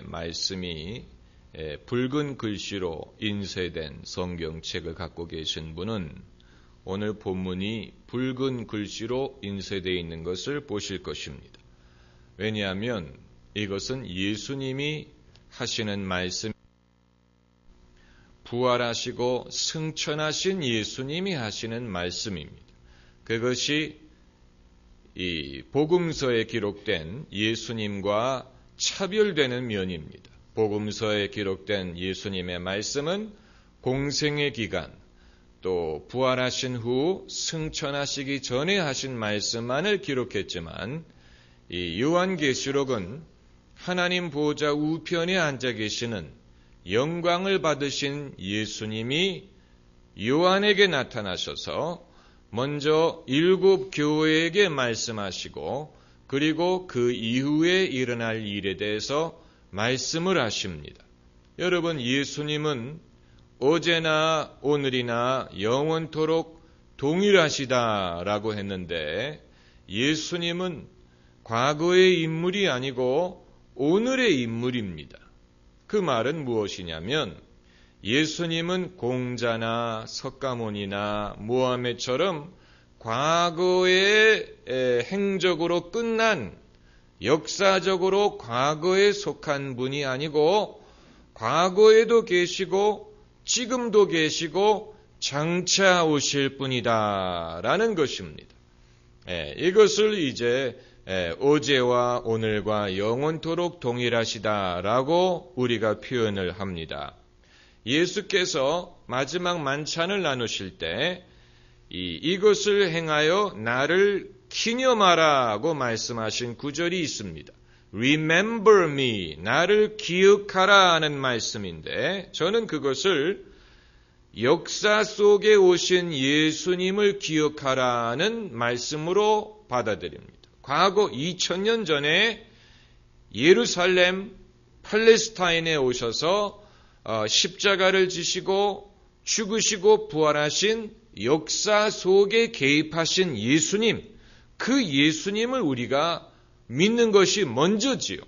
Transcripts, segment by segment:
말씀이 붉은 글씨로 인쇄된 성경책을 갖고 계신 분은 오늘 본문이 붉은 글씨로 인쇄되어 있는 것을 보실 것입니다. 왜냐하면 이것은 예수님이 하시는 말씀, 부활하시고 승천하신 예수님이 하시는 말씀입니다. 그것이 이 복음서에 기록된 예수님과 차별되는 면입니다. 복음서에 기록된 예수님의 말씀은 공생의 기간, 또 부활하신 후 승천하시기 전에 하신 말씀만을 기록했지만 이 요한계시록은 하나님 보좌 우편에 앉아 계시는 영광을 받으신 예수님이 요한에게 나타나셔서 먼저 7 교회에게 말씀하시고 그리고 그 이후에 일어날 일에 대해서 말씀을 하십니다. 여러분, 예수님은 어제나 오늘이나 영원토록 동일하시다라고 했는데 예수님은 과거의 인물이 아니고 오늘의 인물입니다. 그 말은 무엇이냐면 예수님은 공자나 석가모니나 모하메처럼 과거의 행적으로 끝난 역사적으로 과거에 속한 분이 아니고 과거에도 계시고 지금도 계시고 장차 오실 분이다라는 것입니다. 이것을 이제 어제와 오늘과 영원토록 동일하시다라고 우리가 표현을 합니다. 예수께서 마지막 만찬을 나누실 때 이것을 행하여 나를 기념하라고 말씀하신 구절이 있습니다. Remember me, 나를 기억하라 하는 말씀인데 저는 그것을 역사 속에 오신 예수님을 기억하라는 말씀으로 받아들입니다. 과거 2000년 전에 예루살렘, 팔레스타인에 오셔서 십자가를 지시고 죽으시고 부활하신 역사 속에 개입하신 예수님, 그 예수님을 우리가 믿는 것이 먼저지요.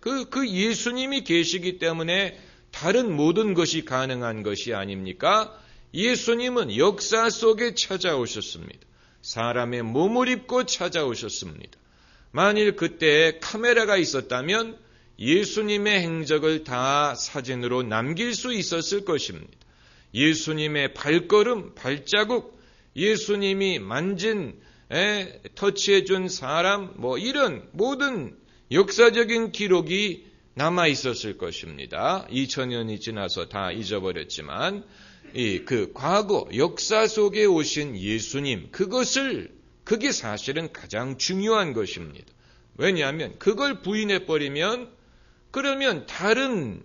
그 예수님이 계시기 때문에 다른 모든 것이 가능한 것이 아닙니까? 예수님은 역사 속에 찾아오셨습니다. 사람의 몸을 입고 찾아오셨습니다. 만일 그때 카메라가 있었다면 예수님의 행적을 다 사진으로 남길 수 있었을 것입니다. 예수님의 발걸음, 발자국, 예수님이 만진, 터치해준 사람, 이런 모든 역사적인 기록이 남아 있었을 것입니다. 2000년이 지나서 다 잊어버렸지만, 그 과거, 역사 속에 오신 예수님, 그게 사실은 가장 중요한 것입니다. 왜냐하면 그걸 부인해버리면, 그러면 다른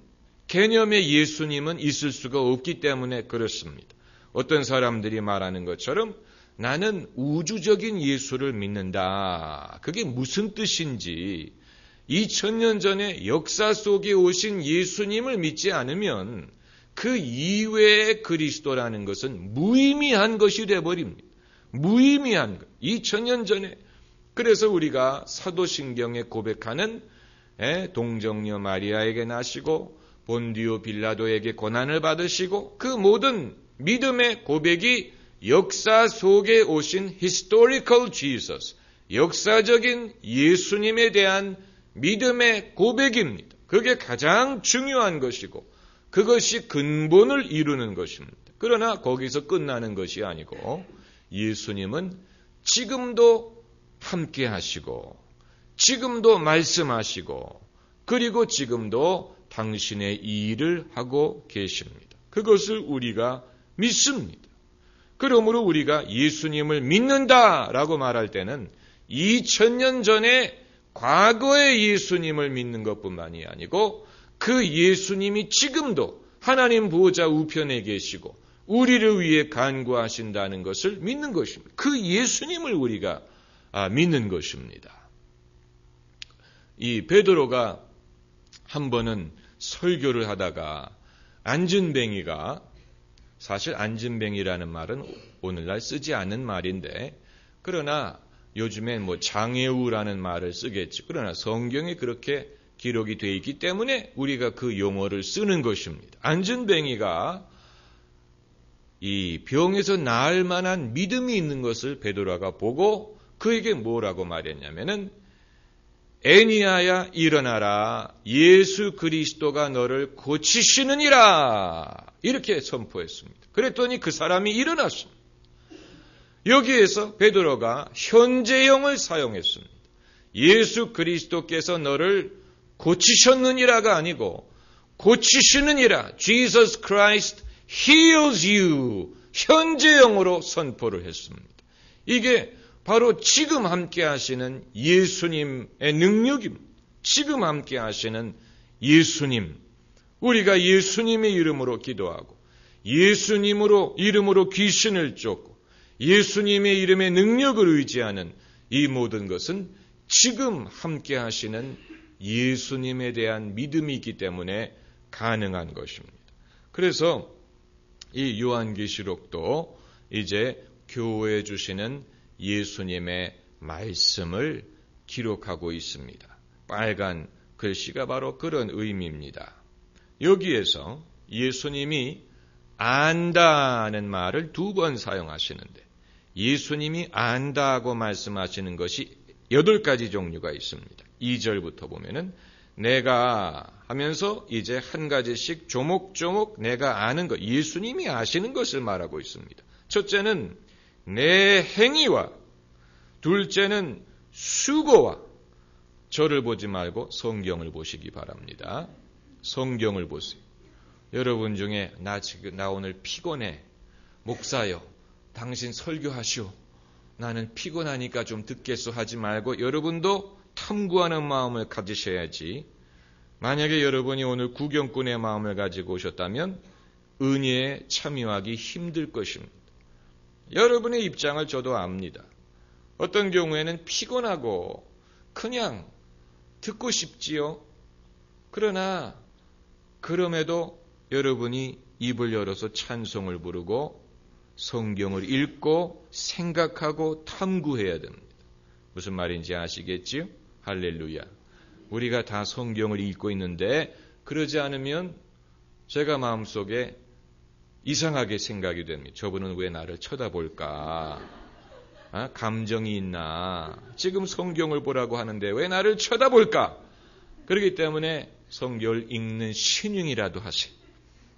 개념의 예수님은 있을 수가 없기 때문에 그렇습니다. 어떤 사람들이 말하는 것처럼 나는 우주적인 예수를 믿는다. 그게 무슨 뜻인지 2000년 전에 역사 속에 오신 예수님을 믿지 않으면 그 이외의 그리스도라는 것은 무의미한 것이 되어버립니다. 무의미한 것. 2000년 전에. 그래서 우리가 사도신경에 고백하는 동정녀 마리아에게 나시고 본디오 빌라도에게 고난을 받으시고 그 모든 믿음의 고백이 역사 속에 오신 historical Jesus, 역사적인 예수님에 대한 믿음의 고백입니다. 그게 가장 중요한 것이고 그것이 근본을 이루는 것입니다. 그러나 거기서 끝나는 것이 아니고 예수님은 지금도 함께 하시고 지금도 말씀하시고 그리고 지금도 당신의 일을 하고 계십니다. 그것을 우리가 믿습니다. 그러므로 우리가 예수님을 믿는다라고 말할 때는 2000년 전에 과거의 예수님을 믿는 것뿐만이 아니고 그 예수님이 지금도 하나님 보좌 우편에 계시고 우리를 위해 간구하신다는 것을 믿는 것입니다. 그 예수님을 우리가 믿는 것입니다. 이 베드로가 한 번은 설교를 하다가 안진뱅이가, 사실 안진뱅이라는 말은 오늘날 쓰지 않는 말인데 그러나 요즘엔 장애우라는 말을 쓰겠지. 그러나 성경에 그렇게 기록이 되어 있기 때문에 우리가 그 용어를 쓰는 것입니다. 안전뱅이가 이 병에서 나을 만한 믿음이 있는 것을 베드로가 보고 그에게 뭐라고 말했냐면은 애니야야 일어나라, 예수 그리스도가 너를 고치시느니라, 이렇게 선포했습니다. 그랬더니 그 사람이 일어났습니다. 여기에서 베드로가 현재형을 사용했습니다. 예수 그리스도께서 너를 고치셨느니라가 아니고 고치시느니라, Jesus Christ heals you, 현재형으로 선포를 했습니다. 이게 바로 지금 함께 하시는 예수님의 능력입니다. 지금 함께 하시는 예수님, 우리가 예수님의 이름으로 기도하고 예수님으로 이름으로 귀신을 쫓고 예수님의 이름의 능력을 의지하는 이 모든 것은 지금 함께 하시는 예수님에 대한 믿음이 있기 때문에 가능한 것입니다. 그래서 이 요한계시록도 이제 교회에 주시는 예수님의 말씀을 기록하고 있습니다. 빨간 글씨가 바로 그런 의미입니다. 여기에서 예수님이 안다는 말을 2번 사용하시는데 예수님이 안다고 말씀하시는 것이 8가지 종류가 있습니다. 2절부터 보면은 내가 하면서 이제 한 가지씩 조목조목 내가 아는 것, 예수님이 아시는 것을 말하고 있습니다. 첫째는 내 행위와, 둘째는 수고와. 저를 보지 말고 성경을 보시기 바랍니다. 성경을 보세요. 여러분 중에 나 오늘 피곤해. 목사요, 당신 설교하시오. 나는 피곤하니까 좀 듣겠소 하지 말고 여러분도 탐구하는 마음을 가지셔야지. 만약에 여러분이 오늘 구경꾼의 마음을 가지고 오셨다면 은혜에 참여하기 힘들 것입니다. 여러분의 입장을 저도 압니다. 어떤 경우에는 피곤하고 그냥 듣고 싶지요. 그러나 그럼에도 여러분이 입을 열어서 찬송을 부르고 성경을 읽고 생각하고 탐구해야 됩니다. 무슨 말인지 아시겠지요? 할렐루야. 우리가 다 성경을 읽고 있는데 그러지 않으면 제가 마음속에 이상하게 생각이 됩니다. 저분은 왜 나를 쳐다볼까? 감정이 있나? 지금 성경을 보라고 하는데 왜 나를 쳐다볼까? 그렇기 때문에 성경을 읽는 신용이라도 하세요.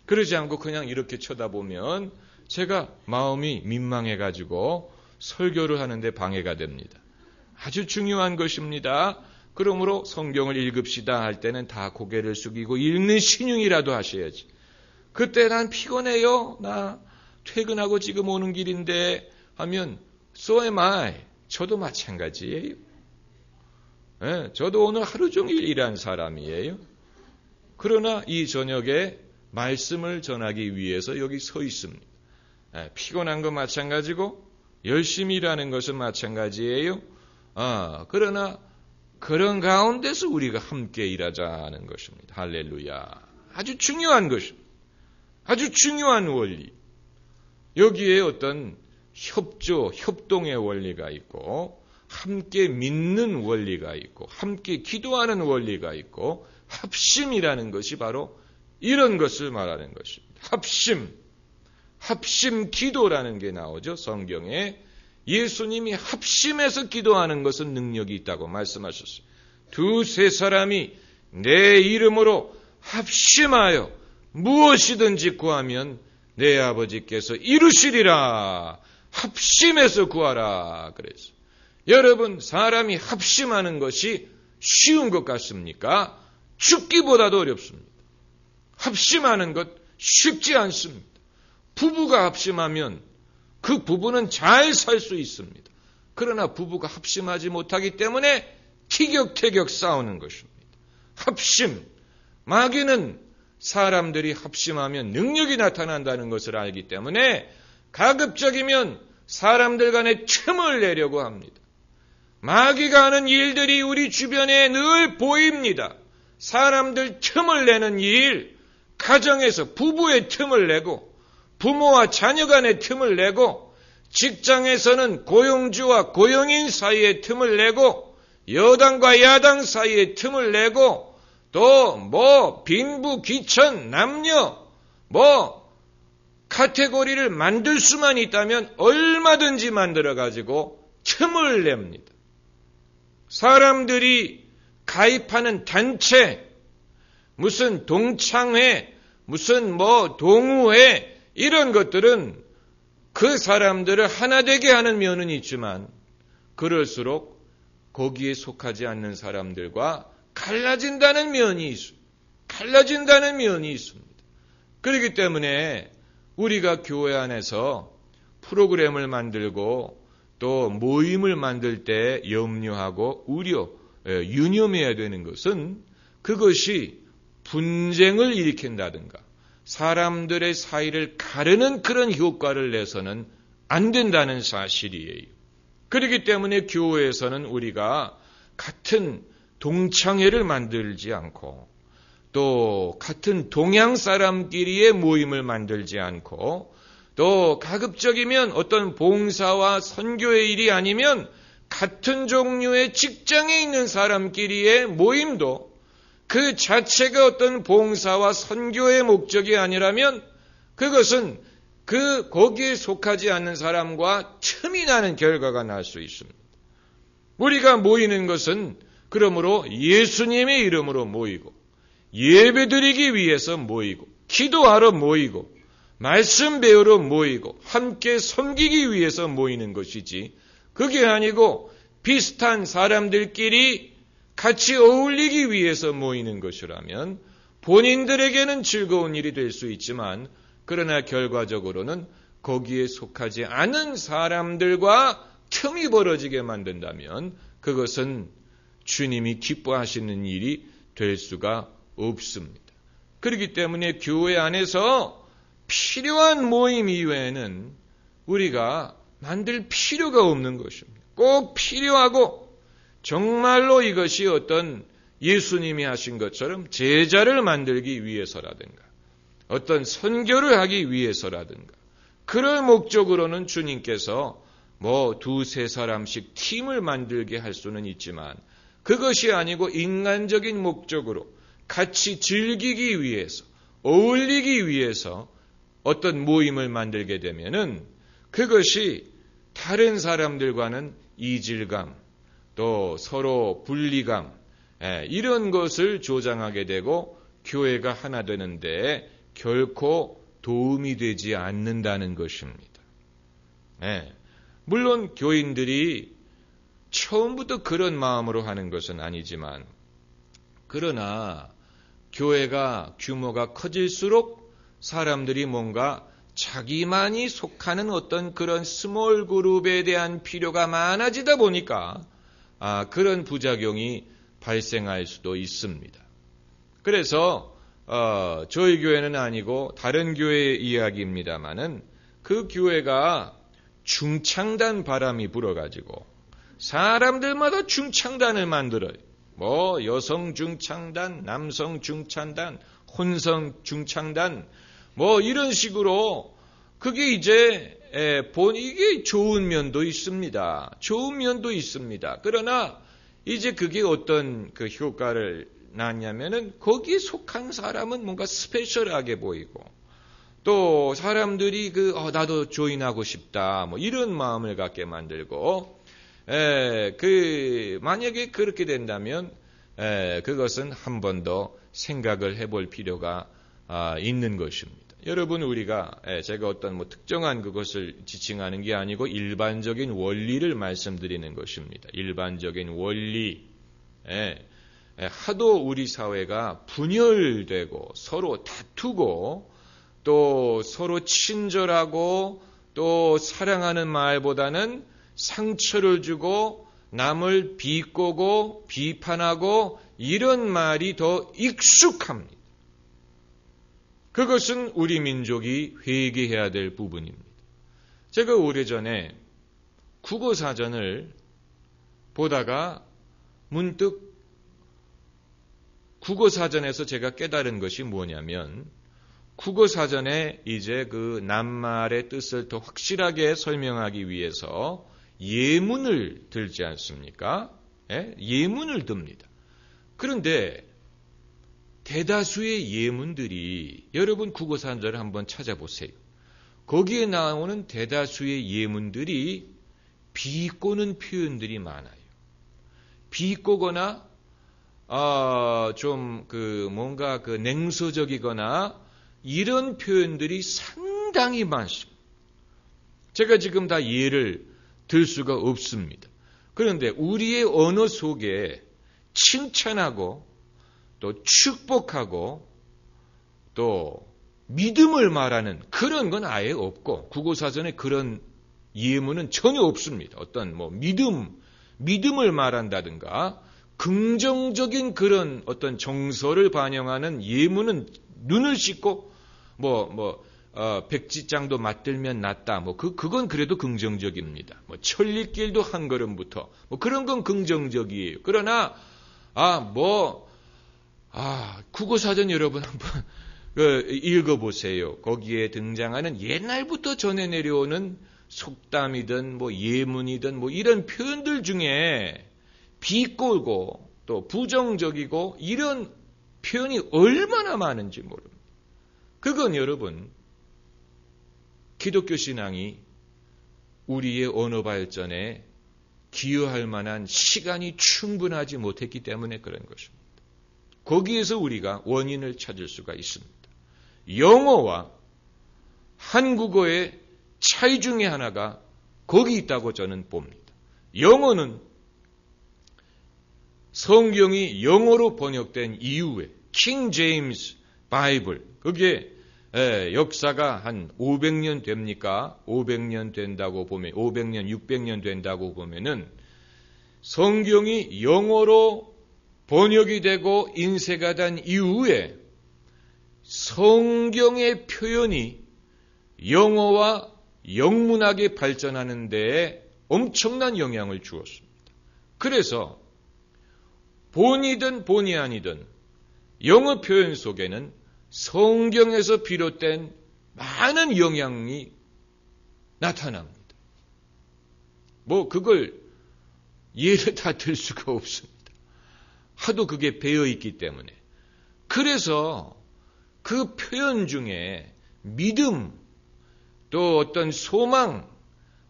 그러지 않고 그냥 이렇게 쳐다보면 제가 마음이 민망해가지고 설교를 하는데 방해가 됩니다. 아주 중요한 것입니다. 그러므로 성경을 읽읍시다 할 때는 다 고개를 숙이고 읽는 신용이라도 하셔야지. 그때 난 피곤해요. 나 퇴근하고 지금 오는 길인데 하면 So am I. 저도 마찬가지예요. 네, 저도 오늘 하루 종일 일한 사람이에요. 그러나 이 저녁에 말씀을 전하기 위해서 여기 서 있습니다. 네, 피곤한 건 마찬가지고 열심히 일하는 것은 마찬가지예요. 그러나 그런 가운데서 우리가 함께 일하자는 것입니다. 할렐루야. 아주 중요한 것입니다. 아주 중요한 원리. 여기에 어떤 협동의 원리가 있고 함께 믿는 원리가 있고 함께 기도하는 원리가 있고 합심이라는 것이 바로 이런 것을 말하는 것입니다. 합심 기도라는 게 나오죠. 성경에 예수님이 합심해서 기도하는 것은 능력이 있다고 말씀하셨어요. 2-3 사람이 내 이름으로 합심하여 무엇이든지 구하면 내 아버지께서 이루시리라. 합심해서 구하라. 그래서 여러분, 사람이 합심하는 것이 쉬운 것 같습니까? 죽기보다도 어렵습니다. 합심하는 것 쉽지 않습니다. 부부가 합심하면 그 부부는 잘 살 수 있습니다. 그러나 부부가 합심하지 못하기 때문에 티격태격 싸우는 것입니다. 합심. 마귀는 사람들이 합심하면 능력이 나타난다는 것을 알기 때문에 가급적이면 사람들 간에 틈을 내려고 합니다. 마귀가 하는 일들이 우리 주변에 늘 보입니다. 사람들 틈을 내는 일, 가정에서 부부의 틈을 내고 부모와 자녀 간의 틈을 내고 직장에서는 고용주와 고용인 사이의 틈을 내고 여당과 야당 사이의 틈을 내고 또 뭐 빈부, 귀천, 남녀, 뭐 카테고리를 만들 수만 있다면 얼마든지 만들어가지고 틈을 냅니다. 사람들이 가입하는 단체, 무슨 동창회, 무슨 뭐 동우회, 이런 것들은 그 사람들을 하나 되게 하는 면은 있지만 그럴수록 거기에 속하지 않는 사람들과 갈라진다는 면이 있습니다. 그렇기 때문에 우리가 교회 안에서 프로그램을 만들고 또 모임을 만들 때 염려하고 유념해야 되는 것은 그것이 분쟁을 일으킨다든가 사람들의 사이를 가르는 그런 효과를 내서는 안 된다는 사실이에요. 그렇기 때문에 교회에서는 우리가 같은 동창회를 만들지 않고 또 같은 동양 사람끼리의 모임을 만들지 않고 또 가급적이면 어떤 봉사와 선교의 일이 아니면 같은 종류의 직장에 있는 사람끼리의 모임도 그 자체가 어떤 봉사와 선교의 목적이 아니라면 그것은 거기에 속하지 않는 사람과 틈이 나는 결과가 날 수 있습니다. 우리가 모이는 것은 그러므로 예수님의 이름으로 모이고 예배드리기 위해서 모이고 기도하러 모이고 말씀 배우러 모이고 함께 섬기기 위해서 모이는 것이지 그게 아니고 비슷한 사람들끼리 같이 어울리기 위해서 모이는 것이라면 본인들에게는 즐거운 일이 될 수 있지만 그러나 결과적으로는 거기에 속하지 않은 사람들과 틈이 벌어지게 만든다면 그것은 주님이 기뻐하시는 일이 될 수가 없습니다. 그렇기 때문에 교회 안에서 필요한 모임 이외에는 우리가 만들 필요가 없는 것입니다. 꼭 필요하고 정말로 이것이 어떤 예수님이 하신 것처럼 제자를 만들기 위해서라든가 어떤 선교를 하기 위해서라든가 그럴 목적으로는 주님께서 뭐 두세 사람씩 팀을 만들게 할 수는 있지만 그것이 아니고 인간적인 목적으로 같이 즐기기 위해서 어울리기 위해서 어떤 모임을 만들게 되면은 그것이 다른 사람들과는 이질감 또 서로 분리감 이런 것을 조장하게 되고 교회가 하나 되는데 결코 도움이 되지 않는다는 것입니다. 물론 교인들이 처음부터 그런 마음으로 하는 것은 아니지만 그러나 교회가 규모가 커질수록 사람들이 뭔가 자기만이 속하는 어떤 그런 스몰 그룹에 대한 필요가 많아지다 보니까 그런 부작용이 발생할 수도 있습니다. 그래서 저희 교회는 아니고 다른 교회의 이야기입니다마는 그 교회가 중창단 바람이 불어가지고 사람들마다 중창단을 만들어요. 뭐 여성 중창단, 남성 중창단, 혼성 중창단 뭐 이런 식으로 그게 이제 이게 좋은 면도 있습니다. 좋은 면도 있습니다. 그러나 이제 그게 어떤 그 효과를 낳냐면은 거기에 속한 사람은 뭔가 스페셜하게 보이고 또 사람들이 나도 조인하고 싶다 뭐 이런 마음을 갖게 만들고 만약에 그렇게 된다면 그것은 한 번 더 생각을 해볼 필요가 있는 것입니다. 여러분 우리가 제가 어떤 특정한 그것을 지칭하는 게 아니고 일반적인 원리를 말씀드리는 것입니다. 일반적인 원리. 하도 우리 사회가 분열되고 서로 다투고 또 서로 친절하고 또 사랑하는 말보다는 상처를 주고 남을 비꼬고 비판하고 이런 말이 더 익숙합니다. 그것은 우리 민족이 회개해야 될 부분입니다. 제가 오래전에 국어사전을 보다가 문득 국어사전에서 제가 깨달은 것이 뭐냐면 국어사전에 이제 그 낱말의 뜻을 더 확실하게 설명하기 위해서 예문을 들지 않습니까? 예문을 듭니다. 그런데 대다수의 예문들이 여러분 국어사전을 한번 찾아보세요. 거기에 나오는 대다수의 예문들이 비꼬는 표현들이 많아요. 비꼬거나 좀 뭔가 냉소적이거나 이런 표현들이 상당히 많습니다. 제가 지금 다 예를 들 수가 없습니다. 그런데 우리의 언어 속에 칭찬하고 또 축복하고 또 믿음을 말하는 그런 건 아예 없고 국어사전에 그런 예문은 전혀 없습니다. 어떤 믿음을 말한다든가 긍정적인 그런 어떤 정서를 반영하는 예문은 눈을 씻고 백지장도 맞들면 낫다. 그건 그래도 긍정적입니다. 천리길도 한 걸음부터 그런 건 긍정적이에요. 그러나 국어사전 여러분 한번 읽어보세요. 거기에 등장하는 옛날부터 전해 내려오는 속담이든 예문이든 이런 표현들 중에 비꼬고 또 부정적이고 이런 표현이 얼마나 많은지 모릅니다. 그건 여러분 기독교 신앙이 우리의 언어 발전에 기여할 만한 시간이 충분하지 못했기 때문에 그런 것입니다. 거기에서 우리가 원인을 찾을 수가 있습니다. 영어와 한국어의 차이 중에 하나가 거기 있다고 저는 봅니다. 영어는 성경이 영어로 번역된 이후에 킹 제임스 바이블 그게 역사가 한 500년 됩니까? 500년 된다고 보면 500년 600년 된다고 보면은 성경이 영어로 번역이 되고 인쇄가 된 이후에 성경의 표현이 영어와 영문학에 발전하는 데에 엄청난 영향을 주었습니다. 그래서 본이든 본이 아니든 영어 표현 속에는 성경에서 비롯된 많은 영향이 나타납니다. 그걸 예를 다 들 수가 없습니다. 하도 그게 배어 있기 때문에. 그래서 그 표현 중에 믿음, 또 어떤 소망,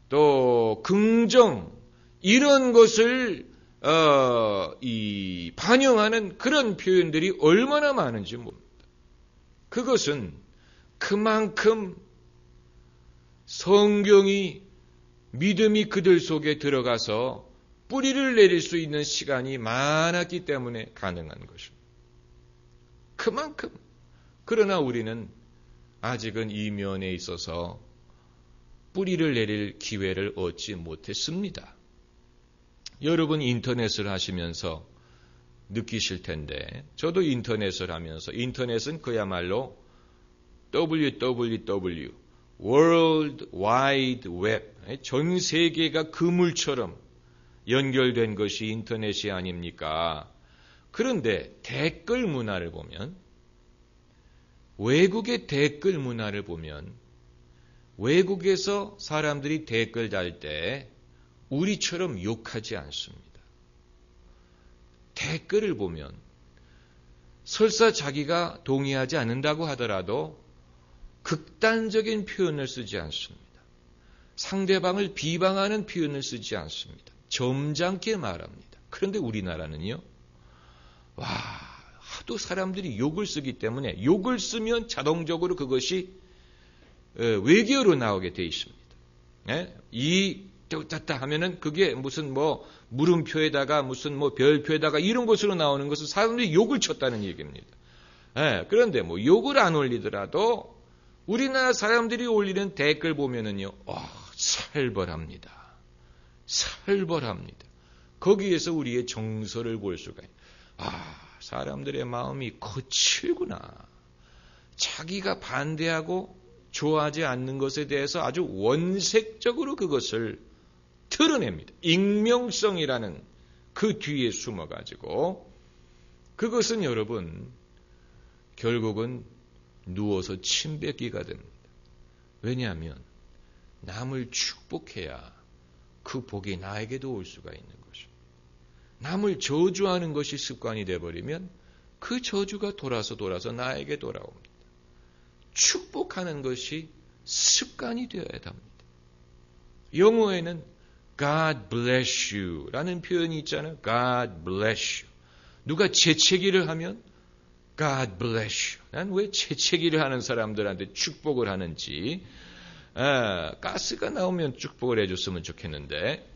또 긍정, 이런 것을 반영하는 그런 표현들이 얼마나 많은지 모릅니다. 그것은 그만큼 성경이 믿음이 그들 속에 들어가서 뿌리를 내릴 수 있는 시간이 많았기 때문에 가능한 것입니다. 그만큼. 그러나 우리는 아직은 이 면에 있어서 뿌리를 내릴 기회를 얻지 못했습니다. 여러분 인터넷을 하시면서 느끼실 텐데 저도 인터넷을 하면서 인터넷은 그야말로 www, World Wide Web, 전 세계가 그물처럼 연결된 것이 인터넷이 아닙니까? 그런데 댓글 문화를 보면 외국의 댓글 문화를 보면 외국에서 사람들이 댓글 달 때 우리처럼 욕하지 않습니다. 댓글을 보면 설사 자기가 동의하지 않는다고 하더라도 극단적인 표현을 쓰지 않습니다. 상대방을 비방하는 표현을 쓰지 않습니다. 점잖게 말합니다. 그런데 우리나라는요, 하도 사람들이 욕을 쓰기 때문에 욕을 쓰면 자동적으로 그것이 외교로 나오게 돼 있습니다. 떴다 하면은 그게 무슨 물음표에다가 무슨 별표에다가 이런 것으로 나오는 것은 사람들이 욕을 쳤다는 얘기입니다. 그런데 욕을 안 올리더라도 우리나라 사람들이 올리는 댓글 보면은요, 살벌합니다. 살벌합니다. 거기에서 우리의 정서를 볼 수가 있어요. 사람들의 마음이 거칠구나. 자기가 반대하고 좋아하지 않는 것에 대해서 아주 원색적으로 그것을 드러냅니다. 익명성이라는 그 뒤에 숨어가지고 그것은 여러분 결국은 누워서 침 뱉기가 됩니다. 왜냐하면 남을 축복해야 그 복이 나에게도 올 수가 있는 것입니다. 남을 저주하는 것이 습관이 되어버리면 그 저주가 돌아서 나에게 돌아옵니다. 축복하는 것이 습관이 되어야 합니다. 영어에는 God bless you 라는 표현이 있잖아요. God bless you. 누가 재채기를 하면 God bless you. 난 왜 재채기를 하는 사람들한테 축복을 하는지, 가스가 나오면 축복을 해줬으면 좋겠는데,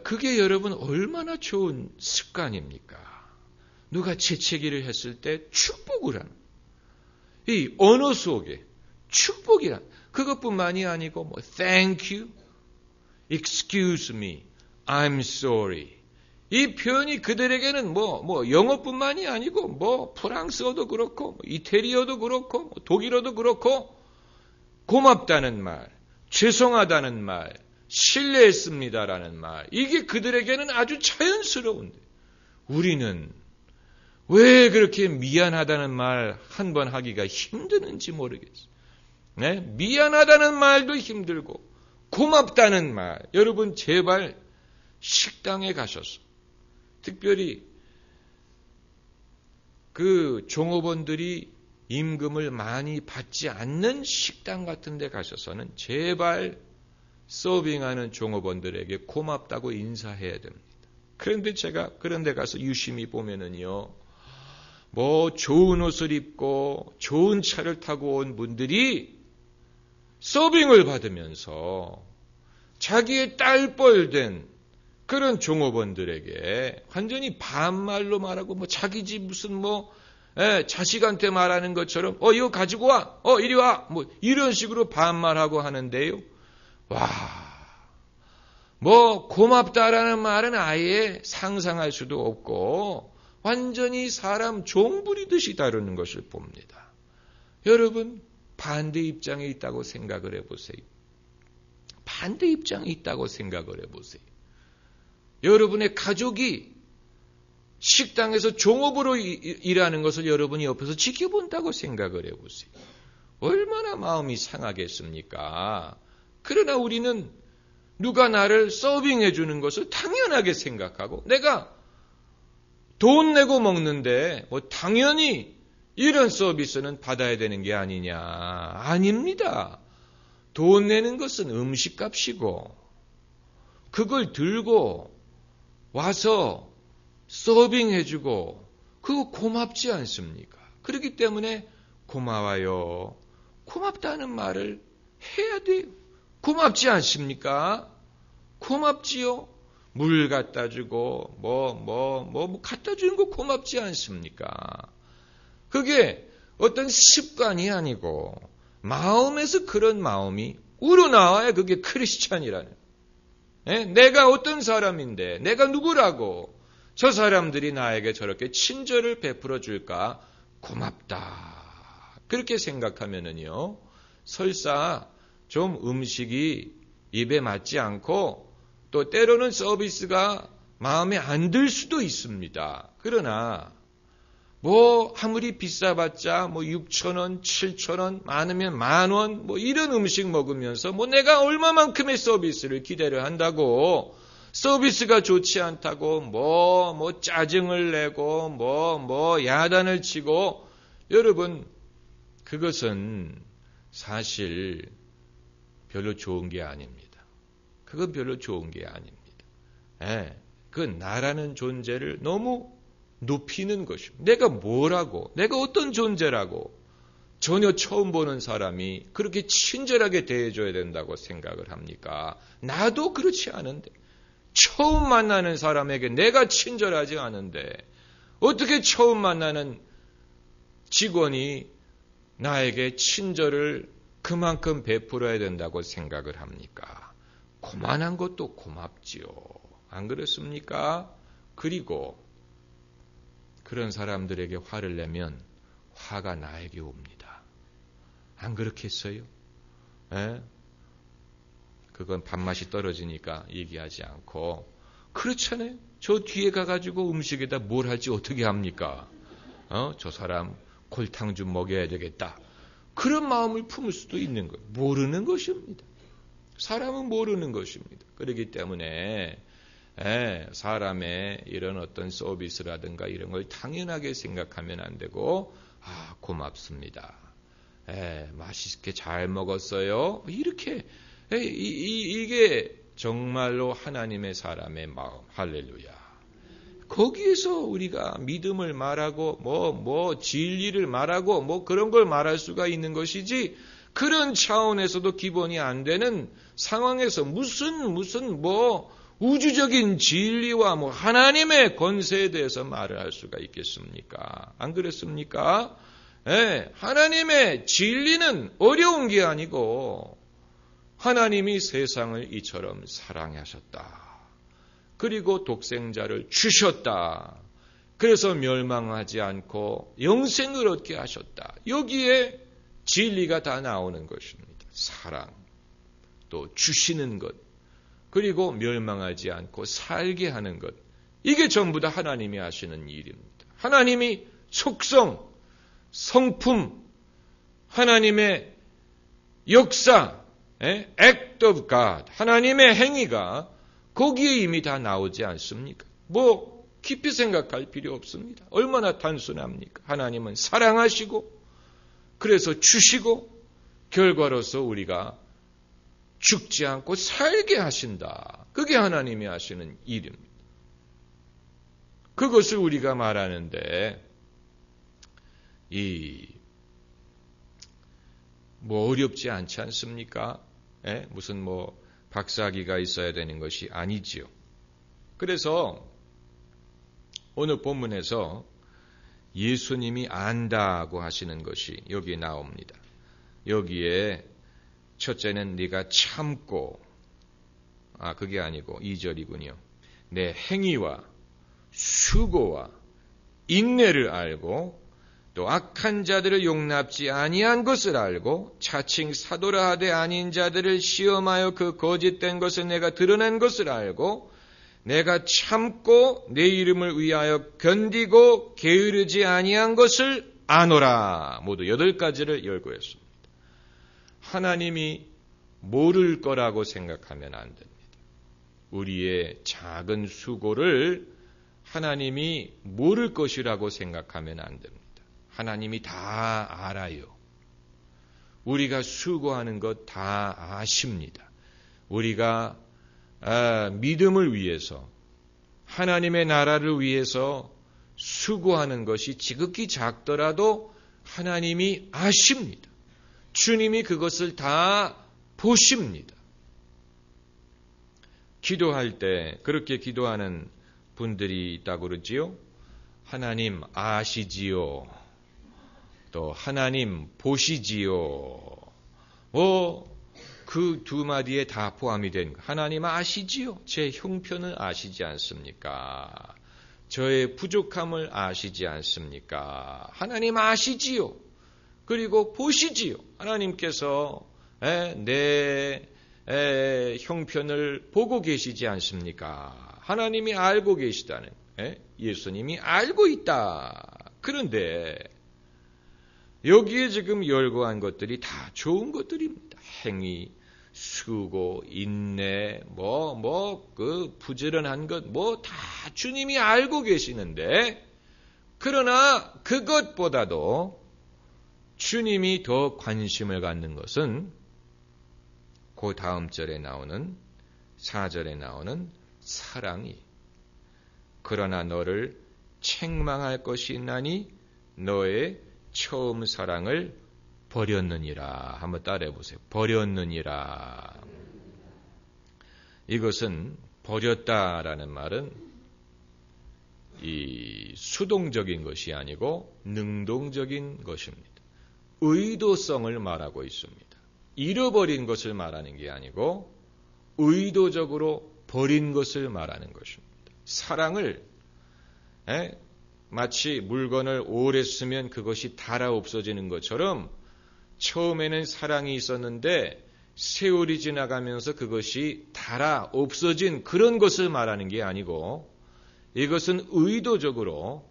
그게 여러분 얼마나 좋은 습관입니까? 누가 재채기를 했을 때 축복을 하는, 이 언어 속에 축복이란, 그것뿐만이 아니고, 뭐, thank you, excuse me, I'm sorry. 이 표현이 그들에게는 뭐, 영어뿐만이 아니고, 뭐, 프랑스어도 그렇고, 뭐 이태리어도 그렇고, 뭐 독일어도 그렇고, 고맙다는 말, 죄송하다는 말, 실례했습니다라는 말, 이게 그들에게는 아주 자연스러운데, 우리는 왜 그렇게 미안하다는 말 한 번 하기가 힘드는지 모르겠어요. 네? 미안하다는 말도 힘들고, 고맙다는 말, 여러분 제발 식당에 가셔서, 특별히 그 종업원들이 임금을 많이 받지 않는 식당 같은 데 가셔서는 제발 서빙하는 종업원들에게 고맙다고 인사해야 됩니다. 그런데 제가 그런 데 가서 유심히 보면은요, 뭐 좋은 옷을 입고 좋은 차를 타고 온 분들이 서빙을 받으면서 자기의 딸뻘된 그런 종업원들에게 완전히 반말로 말하고, 뭐 자기 집 무슨 뭐 자식한테 말하는 것처럼 이거 가지고 와, 이리 와, 뭐 이런 식으로 반말하고 하는데요. 와, 뭐 고맙다라는 말은 아예 상상할 수도 없고 완전히 사람 종 부리듯이 다루는 것을 봅니다. 여러분, 반대 입장에 있다고 생각을 해보세요. 반대 입장에 있다고 생각을 해보세요. 여러분의 가족이 식당에서 종업으로 일하는 것을 여러분이 옆에서 지켜본다고 생각을 해보세요. 얼마나 마음이 상하겠습니까? 그러나 우리는 누가 나를 서빙해 주는 것을 당연하게 생각하고, 내가 돈 내고 먹는데 뭐 당연히 이런 서비스는 받아야 되는 게 아니냐. 아닙니다. 돈 내는 것은 음식값이고, 그걸 들고 와서 서빙해주고, 그거 고맙지 않습니까? 그렇기 때문에 고마워요, 고맙다는 말을 해야 돼요. 고맙지 않습니까? 고맙지요. 물 갖다 주고 뭐 갖다 주는 거 고맙지 않습니까? 그게 어떤 습관이 아니고 마음에서 그런 마음이 우러나와야 그게 크리스찬이라는. 내가 어떤 사람인데, 내가 누구라고 저 사람들이 나에게 저렇게 친절을 베풀어 줄까? 고맙다. 그렇게 생각하면은요, 설사 좀 음식이 입에 맞지 않고 또 때로는 서비스가 마음에 안 들 수도 있습니다. 그러나 뭐 아무리 비싸봤자 뭐 6,000원, 7,000원, 많으면 10,000원 뭐 이런 음식 먹으면서 뭐 내가 얼마만큼의 서비스를 기대를 한다고 서비스가 좋지 않다고 뭐 짜증을 내고 뭐 야단을 치고, 여러분 그것은 사실 별로 좋은 게 아닙니다. 그건 별로 좋은 게 아닙니다. 그 나라는 존재를 너무 높이는 것입니다. 내가 뭐라고, 내가 어떤 존재라고 전혀 처음 보는 사람이 그렇게 친절하게 대해줘야 된다고 생각을 합니까? 나도 그렇지 않은데, 처음 만나는 사람에게 내가 친절하지 않은데 어떻게 처음 만나는 직원이 나에게 친절을 그만큼 베풀어야 된다고 생각을 합니까? 고만한 것도 고맙지요. 안 그렇습니까? 그리고 그런 사람들에게 화를 내면 화가 나에게 옵니다. 안 그렇겠어요? 그건 밥맛이 떨어지니까 얘기하지 않고, 그렇잖아요. 저 뒤에 가가지고 음식에다 뭘 할지 어떻게 합니까? 저 사람 골탕 좀 먹여야 되겠다. 그런 마음을 품을 수도 있는 거예요. 모르는 것입니다. 사람은 모르는 것입니다. 그렇기 때문에 사람의 이런 어떤 서비스라든가 이런 걸 당연하게 생각하면 안 되고, 고맙습니다. 맛있게 잘 먹었어요. 이렇게, 이게 정말로 하나님의 사람의 마음. 할렐루야. 거기에서 우리가 믿음을 말하고, 진리를 말하고, 그런 걸 말할 수가 있는 것이지, 그런 차원에서도 기본이 안 되는 상황에서 무슨 우주적인 진리와 하나님의 권세에 대해서 말을 할 수가 있겠습니까? 안 그렇습니까? 하나님의 진리는 어려운 게 아니고 하나님이 세상을 이처럼 사랑하셨다. 그리고 독생자를 주셨다. 그래서 멸망하지 않고 영생을 얻게 하셨다. 여기에 진리가 다 나오는 것입니다. 사랑, 또 주시는 것, 그리고 멸망하지 않고 살게 하는 것. 이게 전부 다 하나님이 하시는 일입니다. 하나님이 속성, 성품, 하나님의 역사, act of God, 하나님의 행위가 거기에 이미 다 나오지 않습니까? 깊이 생각할 필요 없습니다. 얼마나 단순합니까? 하나님은 사랑하시고, 그래서 주시고, 결과로서 우리가 죽지 않고 살게 하신다. 그게 하나님이 하시는 일입니다. 그것을 우리가 말하는데, 어렵지 않지 않습니까? 무슨 박사학위가 있어야 되는 것이 아니지요. 그래서 오늘 본문에서 예수님이 안다고 하시는 것이 여기에 나옵니다. 여기에 첫째는 네가 참고, 그게 아니고 2절이군요. 내 행위와 수고와 인내를 알고 또 악한 자들을 용납지 아니한 것을 알고 차칭 사도라 하되 아닌 자들을 시험하여 그 거짓된 것을 내가 드러낸 것을 알고 내가 참고 내 이름을 위하여 견디고 게으르지 아니한 것을 아노라. 모두 8가지를 열거했습니다. 하나님이 모를 거라고 생각하면 안 됩니다. 우리의 작은 수고를 하나님이 모를 것이라고 생각하면 안 됩니다. 하나님이 다 알아요. 우리가 수고하는 것 다 아십니다. 우리가 믿음을 위해서, 하나님의 나라를 위해서 수고하는 것이 지극히 작더라도 하나님이 아십니다. 주님이 그것을 다 보십니다. 기도할 때 그렇게 기도하는 분들이 있다고 그러지요. 하나님 아시지요. 또 하나님 보시지요. 그 두 마디에 다 포함이 된 하나님 아시지요. 제 형편을 아시지 않습니까? 저의 부족함을 아시지 않습니까? 하나님 아시지요. 그리고 보시지요. 하나님께서 내 형편을 보고 계시지 않습니까? 하나님이 알고 계시다는, 예수님이 알고 있다. 그런데 여기에 지금 열거한 것들이 다 좋은 것들입니다. 행위, 수고, 인내, 부지런한 것, 다 주님이 알고 계시는데, 그러나 그것보다도 주님이 더 관심을 갖는 것은 그 다음 절에 나오는 4절에 나오는 사랑이. 그러나 너를 책망할 것이 있나니 너의 처음 사랑을 버렸느니라. 한번 따라해 보세요. 버렸느니라. 이것은 버렸다라는 말은 이 수동적인 것이 아니고 능동적인 것입니다. 의도성을 말하고 있습니다. 잃어버린 것을 말하는 게 아니고 의도적으로 버린 것을 말하는 것입니다. 사랑을 마치 물건을 오래 쓰면 그것이 닳아 없어지는 것처럼 처음에는 사랑이 있었는데 세월이 지나가면서 그것이 닳아 없어진 그런 것을 말하는 게 아니고 이것은 의도적으로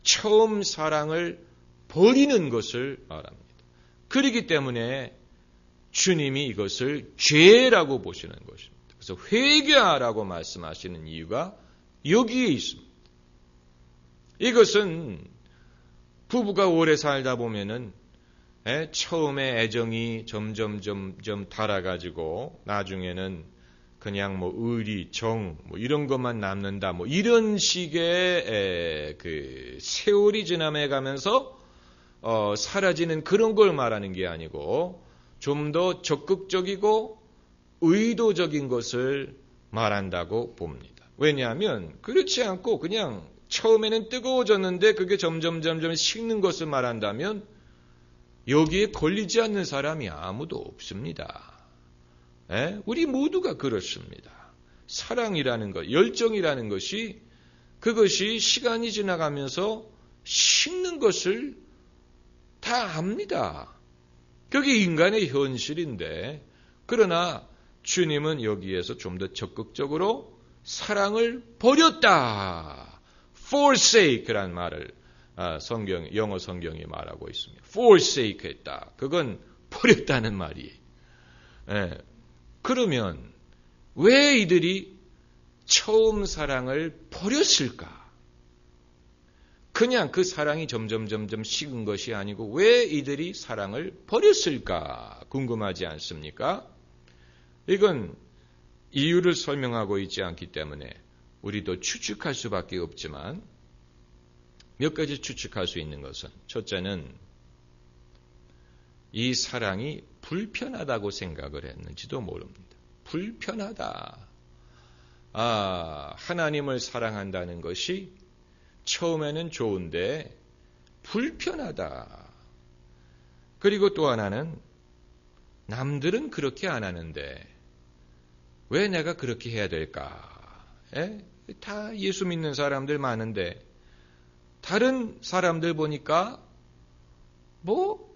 처음 사랑을 버리는 것을 말합니다. 그렇기 때문에 주님이 이것을 죄라고 보시는 것입니다. 그래서 회개하라고 말씀하시는 이유가 여기에 있습니다. 이것은 부부가 오래 살다 보면은 처음에 애정이 점점 달아가지고 나중에는 그냥 뭐 의리, 정, 뭐 이런 것만 남는다. 뭐 이런 식의 그 세월이 지나며 가면서 사라지는 그런 걸 말하는 게 아니고 좀 더 적극적이고 의도적인 것을 말한다고 봅니다. 왜냐하면 그렇지 않고 그냥 처음에는 뜨거워졌는데 그게 점점 식는 것을 말한다면 여기에 걸리지 않는 사람이 아무도 없습니다. 우리 모두가 그렇습니다. 사랑이라는 것, 열정이라는 것이 그것이 시간이 지나가면서 식는 것을 다 압니다. 그게 인간의 현실인데 그러나 주님은 여기에서 좀 더 적극적으로 사랑을 버렸다. forsake라는 말을 영어 성경이 말하고 있습니다. forsake 했다. 그건 버렸다는 말이에요. 그러면 왜 이들이 처음 사랑을 버렸을까? 그냥 그 사랑이 점점 식은 것이 아니고 왜 이들이 사랑을 버렸을까? 궁금하지 않습니까? 이건 이유를 설명하고 있지 않기 때문에 우리도 추측할 수밖에 없지만 몇 가지 추측할 수 있는 것은 첫째는 이 사랑이 불편하다고 생각을 했는지도 모릅니다. 불편하다. 하나님을 사랑한다는 것이 처음에는 좋은데 불편하다. 그리고 또 하나는 남들은 그렇게 안 하는데 왜 내가 그렇게 해야 될까? 다 예수 믿는 사람들 많은데 다른 사람들 보니까 뭐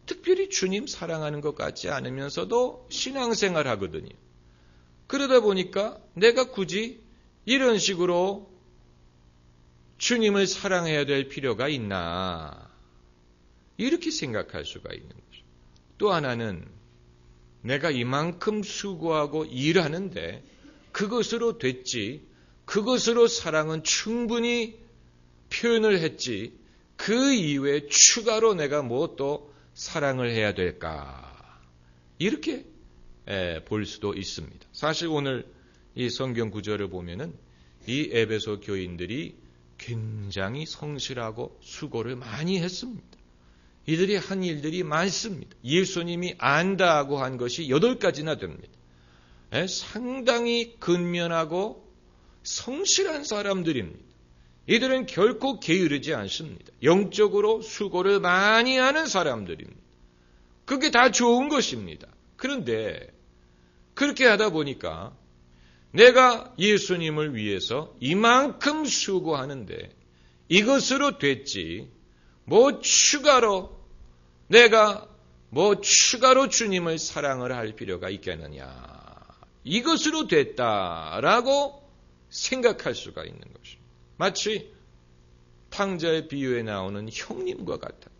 특별히 주님 사랑하는 것 같지 않으면서도 신앙생활 하거든요. 그러다 보니까 내가 굳이 이런 식으로 주님을 사랑해야 될 필요가 있나? 이렇게 생각할 수가 있는 거죠. 또 하나는 내가 이만큼 수고하고 일하는데 그것으로 됐지, 그것으로 사랑은 충분히 표현을 했지, 그 이외에 추가로 내가 뭐 또 사랑을 해야 될까? 이렇게 볼 수도 있습니다. 사실 오늘 이 성경 구절을 보면은 이 에베소 교인들이 굉장히 성실하고 수고를 많이 했습니다. 이들이 한 일들이 많습니다. 예수님이 안다고 한 것이 8가지나 됩니다. 상당히 근면하고 성실한 사람들입니다. 이들은 결코 게으르지 않습니다. 영적으로 수고를 많이 하는 사람들입니다. 그게 다 좋은 것입니다. 그런데 그렇게 하다 보니까 내가 예수님을 위해서 이만큼 수고하는데 이것으로 됐지, 뭐 추가로 내가 뭐 추가로 주님을 사랑을 할 필요가 있겠느냐. 이것으로 됐다라고 생각할 수가 있는 것입니다. 마치 탕자의 비유에 나오는 형님과 같아요.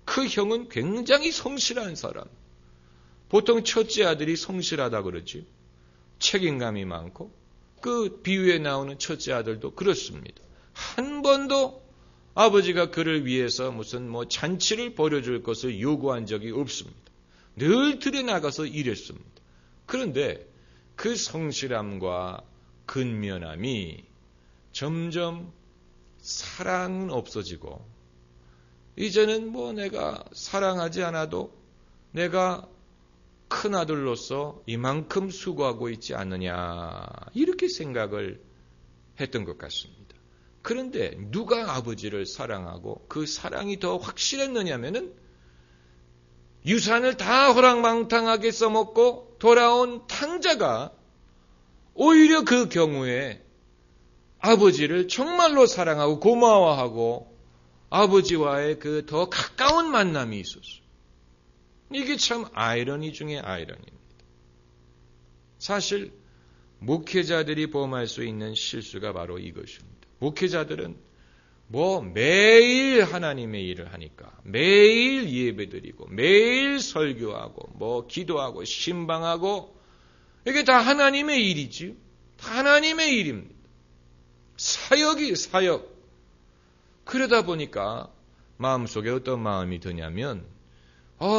그 형은 굉장히 성실한 사람. 보통 첫째 아들이 성실하다 그러지. 책임감이 많고 그 비유에 나오는 첫째 아들도 그렇습니다. 한 번도 아버지가 그를 위해서 무슨 뭐 잔치를 벌여줄 것을 요구한 적이 없습니다. 늘 들에 나가서 일했습니다. 그런데 그 성실함과 근면함이 점점 사랑은 없어지고 이제는 뭐 내가 사랑하지 않아도 내가 큰 아들로서 이만큼 수고하고 있지 않느냐 이렇게 생각을 했던 것 같습니다. 그런데 누가 아버지를 사랑하고 그 사랑이 더 확실했느냐면은 유산을 다 호랑망탕하게 써먹고 돌아온 탕자가 오히려 그 경우에 아버지를 정말로 사랑하고 고마워하고 아버지와의 그 더 가까운 만남이 있었어요. 이게 참 아이러니 중에 아이러니입니다. 사실 목회자들이 범할 수 있는 실수가 바로 이것입니다. 목회자들은 뭐 매일 하나님의 일을 하니까 매일 예배드리고 매일 설교하고 뭐 기도하고 신방하고 이게 다 하나님의 일이지. 다 하나님의 일입니다. 사역이 사역. 그러다 보니까 마음속에 어떤 마음이 드냐면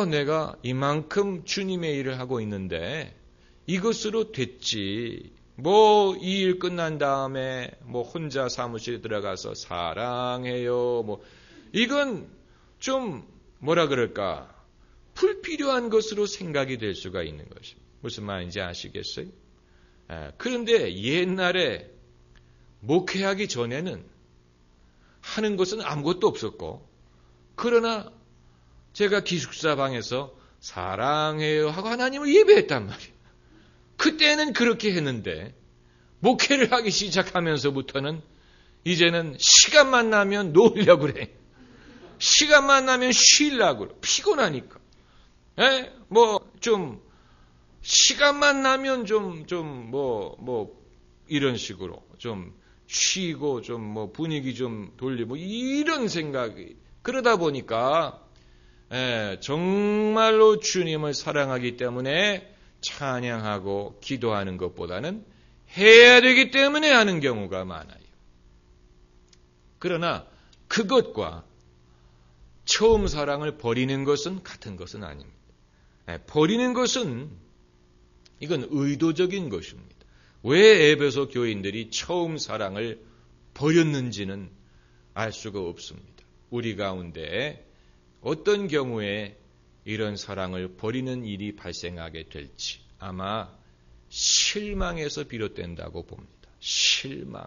내가 이만큼 주님의 일을 하고 있는데 이것으로 됐지. 이 일 끝난 다음에 혼자 사무실에 들어가서 사랑해요. 이건 좀 뭐라 그럴까? 불필요한 것으로 생각이 될 수가 있는 것입니다. 무슨 말인지 아시겠어요? 그런데 옛날에 목회하기 전에는 하는 것은 아무것도 없었고, 그러나 제가 기숙사방에서 사랑해요 하고 하나님을 예배했단 말이에요. 그때는 그렇게 했는데 목회를 하기 시작하면서부터는 이제는 시간만 나면 놀려고 그래. 시간만 나면 쉬려고 그래. 피곤하니까. 시간만 나면 이런 식으로 좀 쉬고 분위기 좀 돌리고 이런 생각이. 그러다 보니까 정말로 주님을 사랑하기 때문에 찬양하고 기도하는 것보다는 해야 되기 때문에 하는 경우가 많아요. 그러나 그것과 처음 사랑을 버리는 것은 같은 것은 아닙니다. 버리는 것은 이건 의도적인 것입니다. 왜 에베소 교인들이 처음 사랑을 버렸는지는 알 수가 없습니다. 우리 가운데 어떤 경우에 이런 사랑을 버리는 일이 발생하게 될지 아마 실망에서 비롯된다고 봅니다. 실망.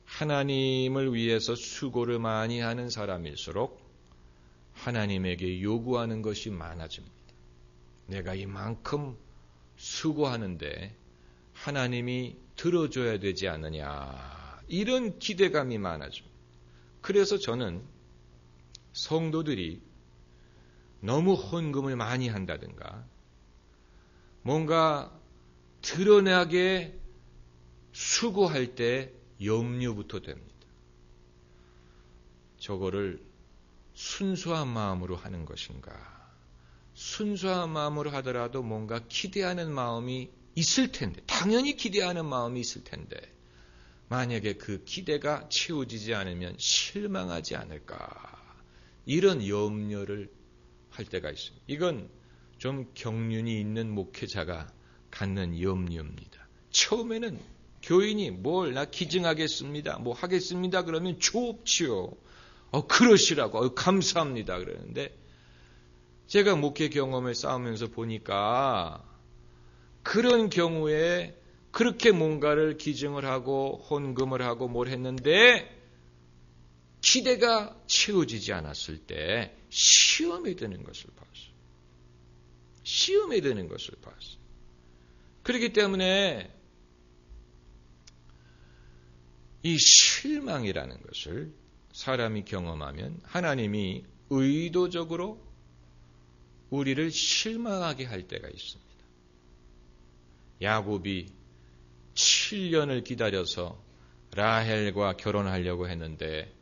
하나님을 위해서 수고를 많이 하는 사람일수록 하나님에게 요구하는 것이 많아집니다. 내가 이만큼 수고하는데 하나님이 들어줘야 되지 않느냐. 이런 기대감이 많아집니다. 그래서 저는 성도들이 너무 헌금을 많이 한다든가 뭔가 드러나게 수고할 때 염려부터 됩니다. 저거를 순수한 마음으로 하는 것인가? 순수한 마음으로 하더라도 뭔가 기대하는 마음이 있을 텐데, 당연히 기대하는 마음이 있을 텐데 만약에 그 기대가 채워지지 않으면 실망하지 않을까? 이런 염려를 할 때가 있습니다. 이건 좀 경륜이 있는 목회자가 갖는 염려입니다. 처음에는 교인이 나 기증하겠습니다. 하겠습니다. 그러면 좋지요. 그러시라고. 감사합니다. 그러는데 제가 목회 경험을 쌓으면서 보니까 그런 경우에 그렇게 뭔가를 기증을 하고 헌금을 하고 뭘 했는데 기대가 채워지지 않았을 때 시험에 드는 것을 봤어요. 시험에 드는 것을 봤어요. 그렇기 때문에 이 실망이라는 것을 사람이 경험하면 하나님이 의도적으로 우리를 실망하게 할 때가 있습니다. 야곱이 7년을 기다려서 라헬과 결혼하려고 했는데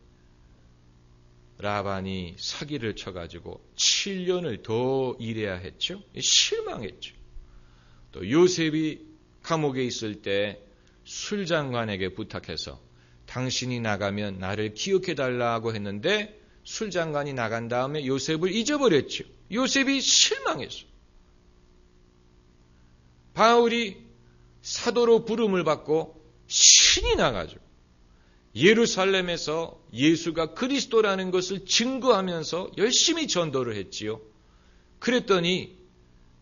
라반이 사기를 쳐가지고 7년을 더 일해야 했죠. 실망했죠. 또 요셉이 감옥에 있을 때 술장관에게 부탁해서 당신이 나가면 나를 기억해달라고 했는데 술장관이 나간 다음에 요셉을 잊어버렸죠. 요셉이 실망했어요. 바울이 사도로 부름을 받고 신이 나가지고 예루살렘에서 예수가 그리스도라는 것을 증거하면서 열심히 전도를 했지요. 그랬더니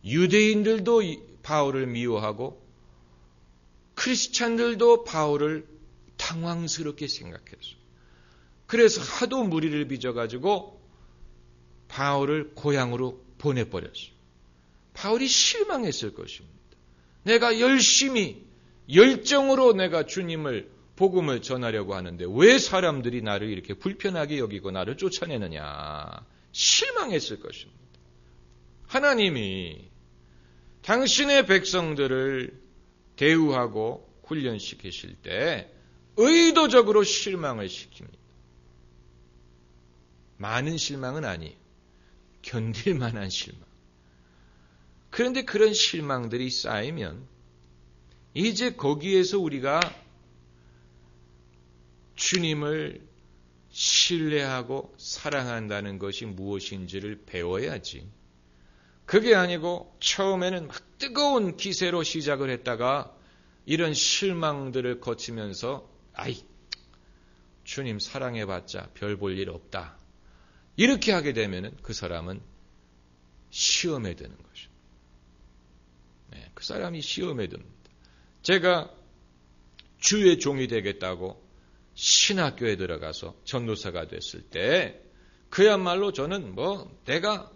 유대인들도 바울을 미워하고 크리스찬들도 바울을 당황스럽게 생각했어요. 그래서 하도 무리를 빚어가지고 바울을 고향으로 보내버렸어요. 바울이 실망했을 것입니다. 내가 열심히 열정으로 내가 주님을 복음을 전하려고 하는데 왜 사람들이 나를 이렇게 불편하게 여기고 나를 쫓아내느냐. 실망했을 것입니다. 하나님이 당신의 백성들을 대우하고 훈련시키실 때 의도적으로 실망을 시킵니다. 많은 실망은 아니에요. 견딜 만한 실망. 그런데 그런 실망들이 쌓이면 이제 거기에서 우리가 주님을 신뢰하고 사랑한다는 것이 무엇인지를 배워야지. 그게 아니고 처음에는 막 뜨거운 기세로 시작을 했다가 이런 실망들을 거치면서 주님 사랑해봤자 별 볼 일 없다. 이렇게 하게 되면 그 사람은 시험에 드는 것이죠. 네, 그 사람이 시험에 듭니다. 제가 주의 종이 되겠다고 신학교에 들어가서 전도사가 됐을 때 그야말로 저는 내가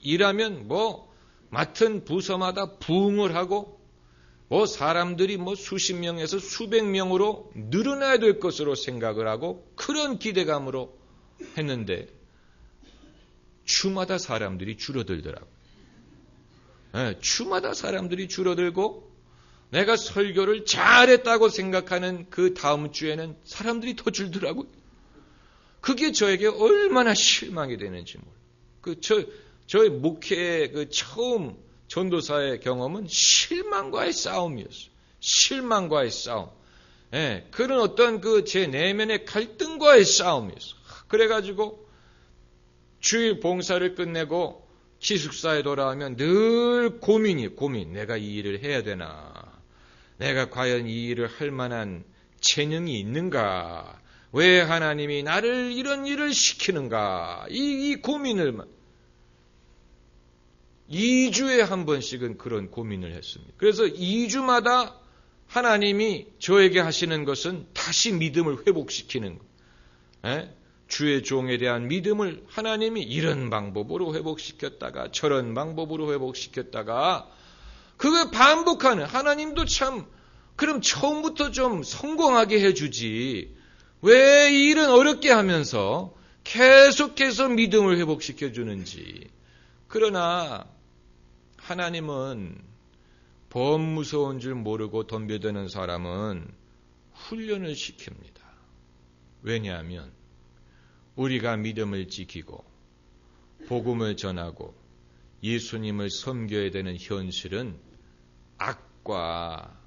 일하면 맡은 부서마다 부응을 하고 사람들이 수십 명에서 수백 명으로 늘어나야 될 것으로 생각을 하고 그런 기대감으로 했는데 주마다 사람들이 줄어들더라고요. 네, 주마다 사람들이 줄어들고 내가 설교를 잘했다고 생각하는 그 다음 주에는 사람들이 더 줄더라고요. 그게 저에게 얼마나 실망이 되는지 몰라요. 저의 목회의 처음 전도사의 경험은 실망과의 싸움이었어요. 실망과의 싸움. 예, 그런 어떤 제 내면의 갈등과의 싸움이었어요. 그래가지고 주일 봉사를 끝내고 기숙사에 돌아오면 늘 고민. 내가 이 일을 해야 되나? 내가 과연 이 일을 할 만한 재능이 있는가? 왜 하나님이 나를 이런 일을 시키는가? 이 고민을 2주에 한 번씩은 그런 고민을 했습니다. 그래서 2주마다 하나님이 저에게 하시는 것은 다시 믿음을 회복시키는 거예요. 주의 종에 대한 믿음을 하나님이 이런 방법으로 회복시켰다가 저런 방법으로 회복시켰다가 그걸 반복하는 하나님도 참 그럼 처음부터 좀 성공하게 해주지 왜 이 일은 어렵게 하면서 계속해서 믿음을 회복시켜주는지. 그러나 하나님은 범 무서운 줄 모르고 덤벼드는 사람은 훈련을 시킵니다. 왜냐하면 우리가 믿음을 지키고 복음을 전하고 예수님을 섬겨야 되는 현실은 악과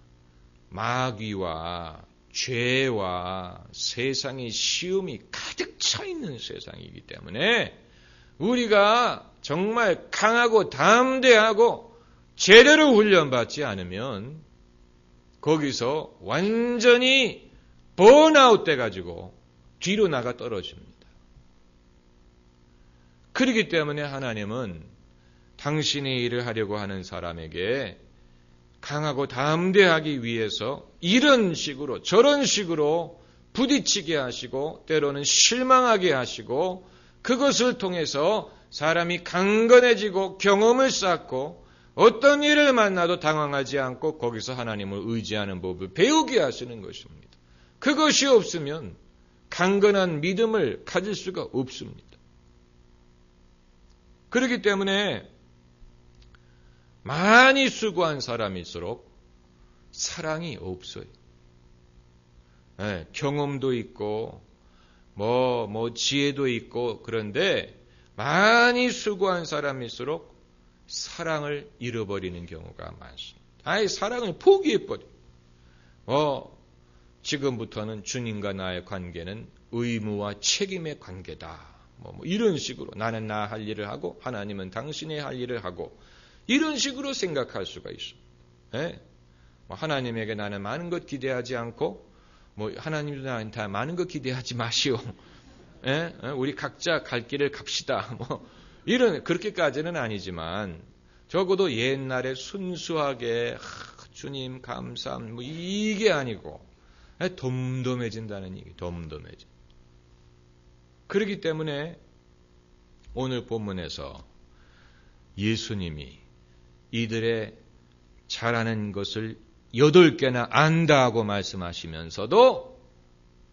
마귀와 죄와 세상의 시험이 가득 차 있는 세상이기 때문에 우리가 정말 강하고 담대하고 제대로 훈련받지 않으면 거기서 완전히 번아웃 돼가지고 뒤로 나가 떨어집니다. 그렇기 때문에 하나님은 당신의 일을 하려고 하는 사람에게 강하고 담대하기 위해서 이런 식으로 저런 식으로 부딪히게 하시고 때로는 실망하게 하시고 그것을 통해서 사람이 강건해지고 경험을 쌓고 어떤 일을 만나도 당황하지 않고 거기서 하나님을 의지하는 법을 배우게 하시는 것입니다. 그것이 없으면 강건한 믿음을 가질 수가 없습니다. 그렇기 때문에 많이 수고한 사람일수록 사랑이 없어요. 네, 경험도 있고 지혜도 있고 그런데 많이 수고한 사람일수록 사랑을 잃어버리는 경우가 많습니다. 아예 사랑을 포기해버려요. 지금부터는 주님과 나의 관계는 의무와 책임의 관계다. 이런 식으로 나는 나 할 일을 하고 하나님은 당신의 할 일을 하고 이런 식으로 생각할 수가 있습니다. 예? 하나님에게 나는 많은 것 기대하지 않고 하나님도 나한테 많은 것 기대하지 마시오. 예? 우리 각자 갈 길을 갑시다. 이런 그렇게까지는 아니지만 적어도 옛날에 순수하게 주님 감사합니다. 이게 아니고 덤덤해진다는 얘기. 덤덤해진. 그렇기 때문에 오늘 본문에서 예수님이 이들의 잘하는 것을 8개나 안다 하고 말씀하시면서도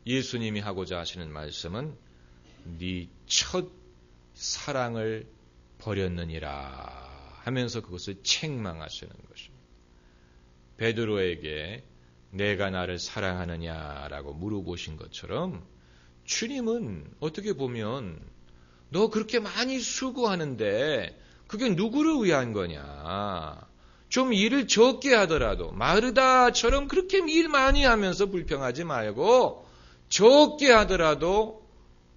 예수님이 하고자 하시는 말씀은 네 첫 사랑을 버렸느니라 하면서 그것을 책망하시는 것입니다. 베드로에게 내가 나를 사랑하느냐라고 물어보신 것처럼 주님은 어떻게 보면 너 그렇게 많이 수고하는데 그게 누구를 위한 거냐? 좀 일을 적게 하더라도 마르다처럼 그렇게 일 많이 하면서 불평하지 말고 적게 하더라도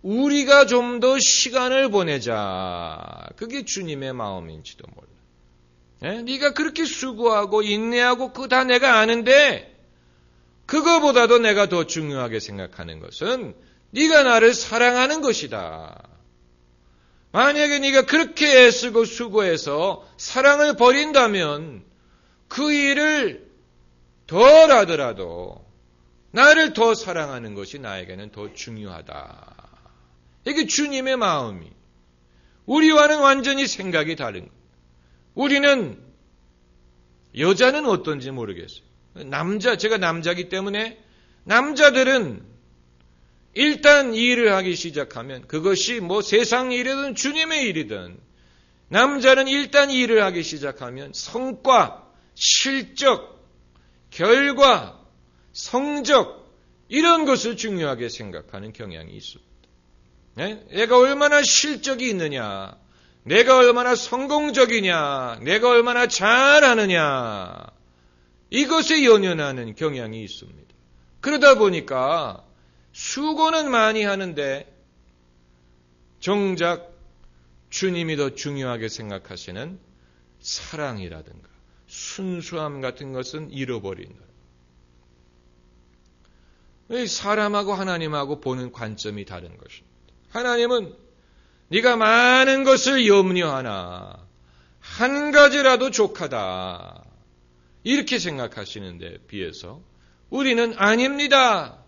우리가 좀 더 시간을 보내자. 그게 주님의 마음인지도 몰라. 네가 그렇게 수고하고 인내하고 그거 다 내가 아는데 그거보다도 내가 더 중요하게 생각하는 것은 네가 나를 사랑하는 것이다. 만약에 네가 그렇게 애쓰고 수고해서 사랑을 버린다면 그 일을 덜 하더라도 나를 더 사랑하는 것이 나에게는 더 중요하다. 이게 주님의 마음이. 우리와는 완전히 생각이 다른 거예요. 우리는 여자는 어떤지 모르겠어요. 제가 남자이기 때문에 남자들은 일단 일을 하기 시작하면 그것이 뭐 세상 일이든 주님의 일이든 남자는 일단 일을 하기 시작하면 성과, 실적, 결과, 성적 이런 것을 중요하게 생각하는 경향이 있습니다. 내가 얼마나 실적이 있느냐, 내가 얼마나 성공적이냐, 내가 얼마나 잘하느냐 이것에 연연하는 경향이 있습니다. 그러다 보니까 수고는 많이 하는데 정작 주님이 더 중요하게 생각하시는 사랑이라든가 순수함 같은 것은 잃어버린다. 사람하고 하나님하고 보는 관점이 다른 것입니다. 하나님은 네가 많은 것을 염려하나 한 가지라도 족하다 이렇게 생각하시는데 비해서 우리는 아닙니다.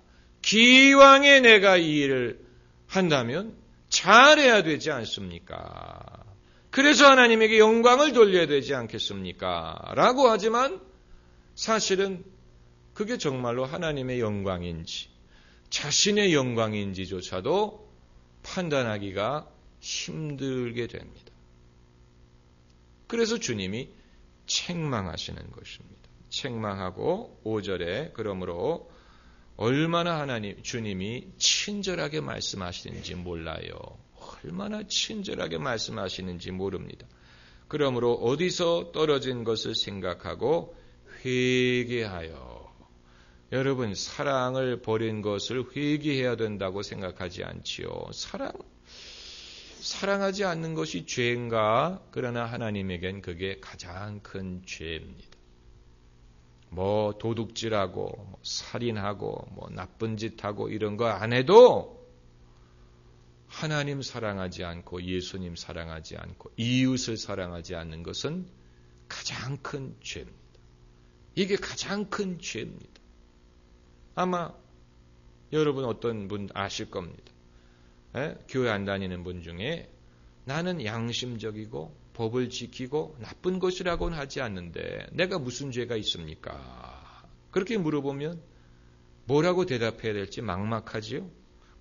기왕에 내가 이 일을 한다면 잘해야 되지 않습니까? 그래서 하나님에게 영광을 돌려야 되지 않겠습니까? 라고 하지만 사실은 그게 정말로 하나님의 영광인지 자신의 영광인지조차도 판단하기가 힘들게 됩니다. 그래서 주님이 책망하시는 것입니다. 책망하고 5절에 그러므로 얼마나 주님이 친절하게 말씀하시는지 몰라요. 얼마나 친절하게 말씀하시는지 모릅니다. 그러므로 어디서 떨어진 것을 생각하고 회개하여. 여러분, 사랑을 버린 것을 회개해야 된다고 생각하지 않지요. 사랑하지 않는 것이 죄인가? 그러나 하나님에겐 그게 가장 큰 죄입니다. 뭐 도둑질하고 살인하고 나쁜 짓하고 이런 거 안 해도 하나님 사랑하지 않고 예수님 사랑하지 않고 이웃을 사랑하지 않는 것은 가장 큰 죄입니다. 이게 가장 큰 죄입니다. 아마 여러분 어떤 분 아실 겁니다. 교회 안 다니는 분 중에 나는 양심적이고 법을 지키고 나쁜 것이라고는 하지 않는데 내가 무슨 죄가 있습니까? 그렇게 물어보면 뭐라고 대답해야 될지 막막하지요.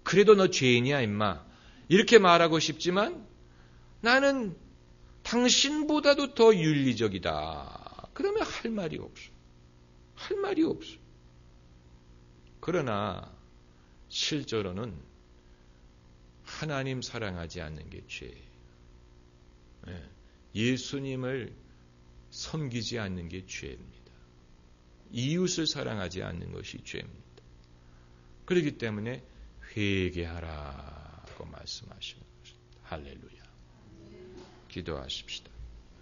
그래도 너 죄인이야 임마. 이렇게 말하고 싶지만 나는 당신보다도 더 윤리적이다. 그러면 할 말이 없어. 할 말이 없어. 그러나 실제로는 하나님 사랑하지 않는 게 죄예요. 예수님을 섬기지 않는 게 죄입니다. 이웃을 사랑하지 않는 것이 죄입니다. 그렇기 때문에 회개하라고 말씀하시는 것입니다. 할렐루야. 기도하십시다.